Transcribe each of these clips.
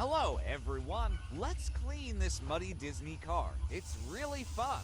Hello, everyone. Let's clean this muddy Disney car. It's really fun.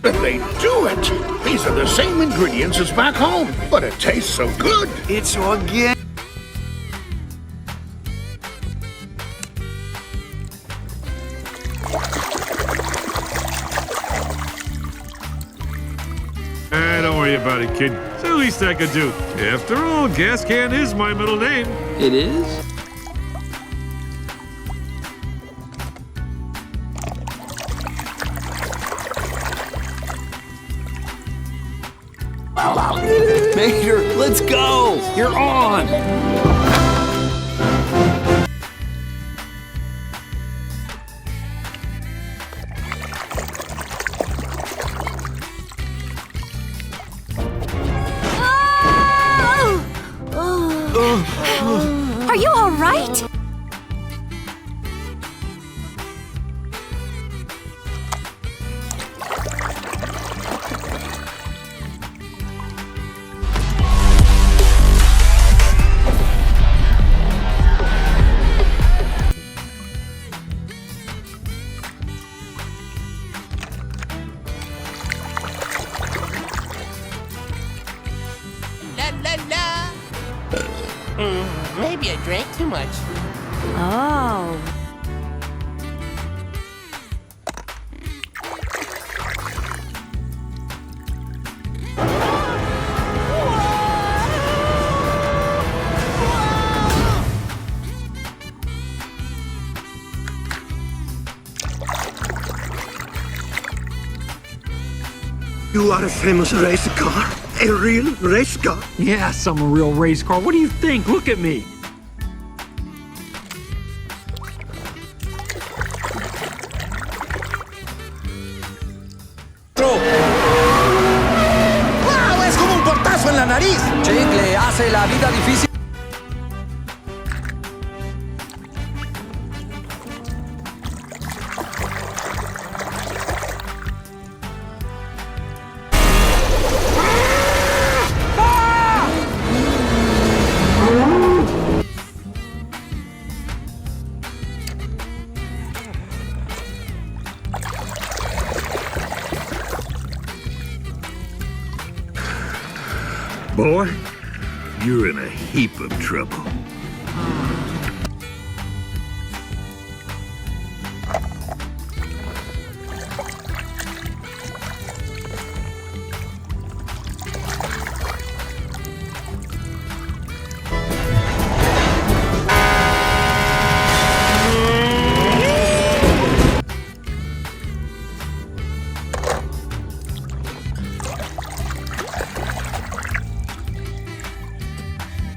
They do it! These are the same ingredients as back home, but it tastes so good! It's organic! Don't worry about it, kid. It's the least I could do. After all, Gas Can is my middle name. It is? Major, let's go! You're on! Are you all right? Maybe I drank too much. Oh. You are a famous race car? A real race car? Yes, I'm a real race car. What do you think? Look at me. ¡Wow! ¡Es como un portazo en la nariz! Chicle hace la vida difícil. Boy, you're in a heap of trouble.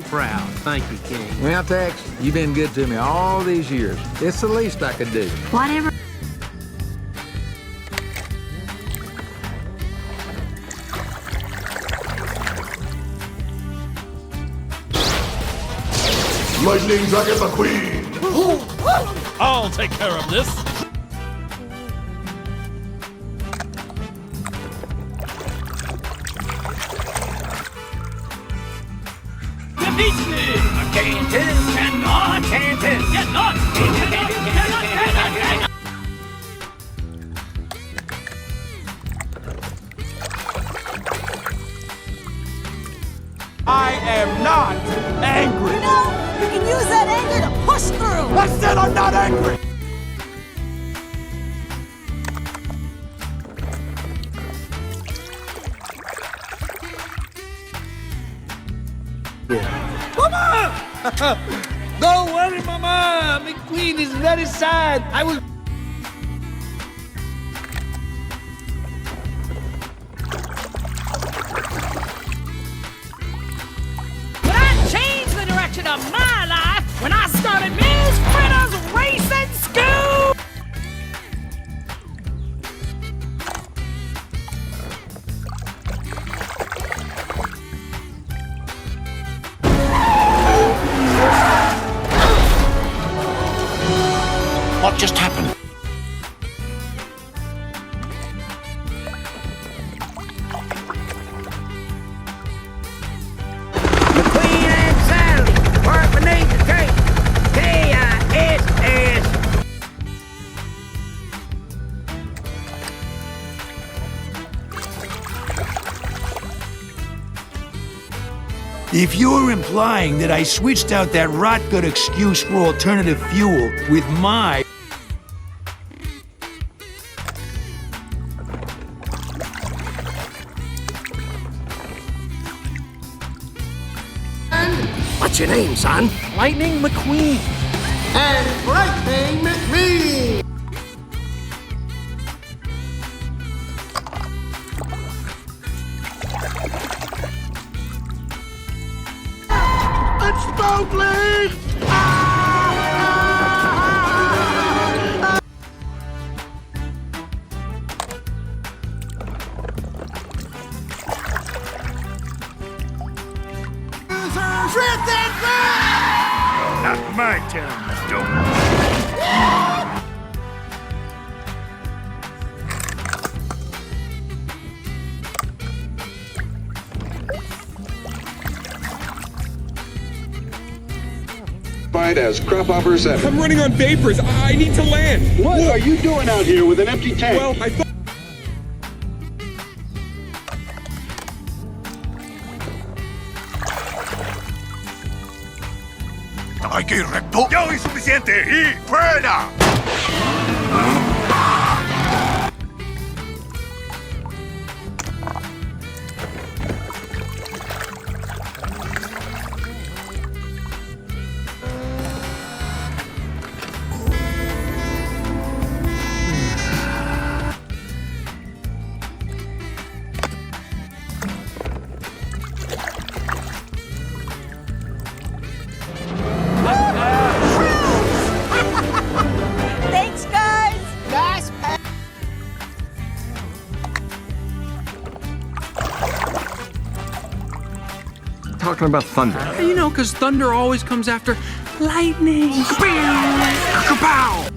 Proud. Thank you. Now, Tex, you've been good to me all these years. It's the least I could do. Whatever. Lightning Dragon McQueen! I'll take care of this. I am not angry. You can use that anger to push through. I said I'm not angry. Don't worry, Mama. McQueen is very sad. I will. But I changed the direction of my life when I started Miss Fritter's Racing School. What just happened? McQueen and Sally, part beneath the tape. K-I-S-S. If you're implying that I switched out that rot gut excuse for alternative fuel with my... What's your name, son? Lightning McQueen. And Lightning McQueen! It's Mowgli! Not my town, don't. As crop hopper 7. I'm running on vapors. I need to land. What are you doing out here with an empty tank? Well, I thought... Hay que ir recto. Ya oí suficiente y fuera. Thanks, guys. Nice Talking about thunder. You know, because thunder always comes after lightning. Kapow!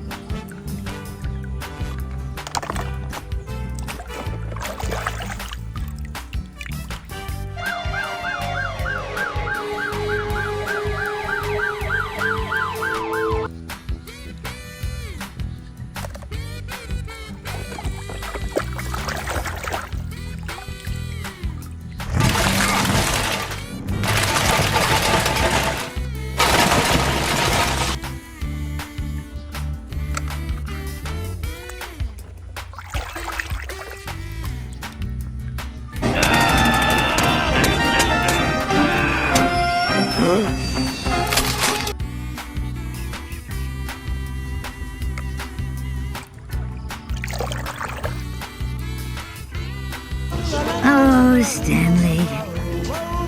Oh, Stanley.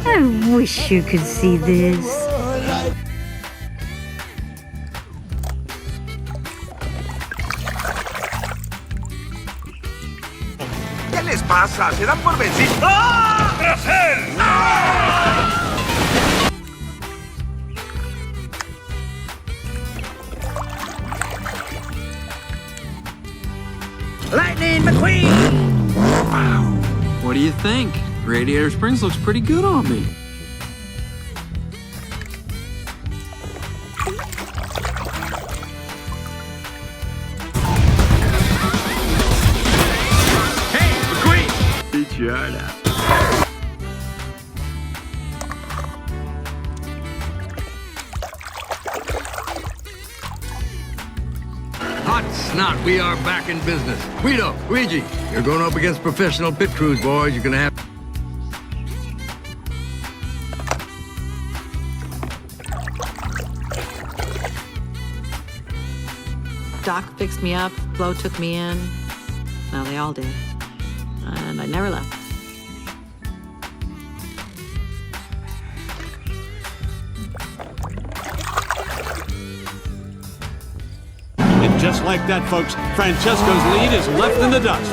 I wish you could see this. pasa? ¿Se dan por vencidos? ¡Ah! ¡Tras él! ¡Ah! Lightning McQueen! Wow. What do you think? Radiator Springs looks pretty good on me. Hey, McQueen! Beat your heart out. Hot snot, we are back in business. Guido, Luigi, you're going up against professional pit crews, boys. You're gonna have... Doc fixed me up, Flo took me in. Well, they all did. And I never left. And just like that, folks, Francesco's lead is left in the dust.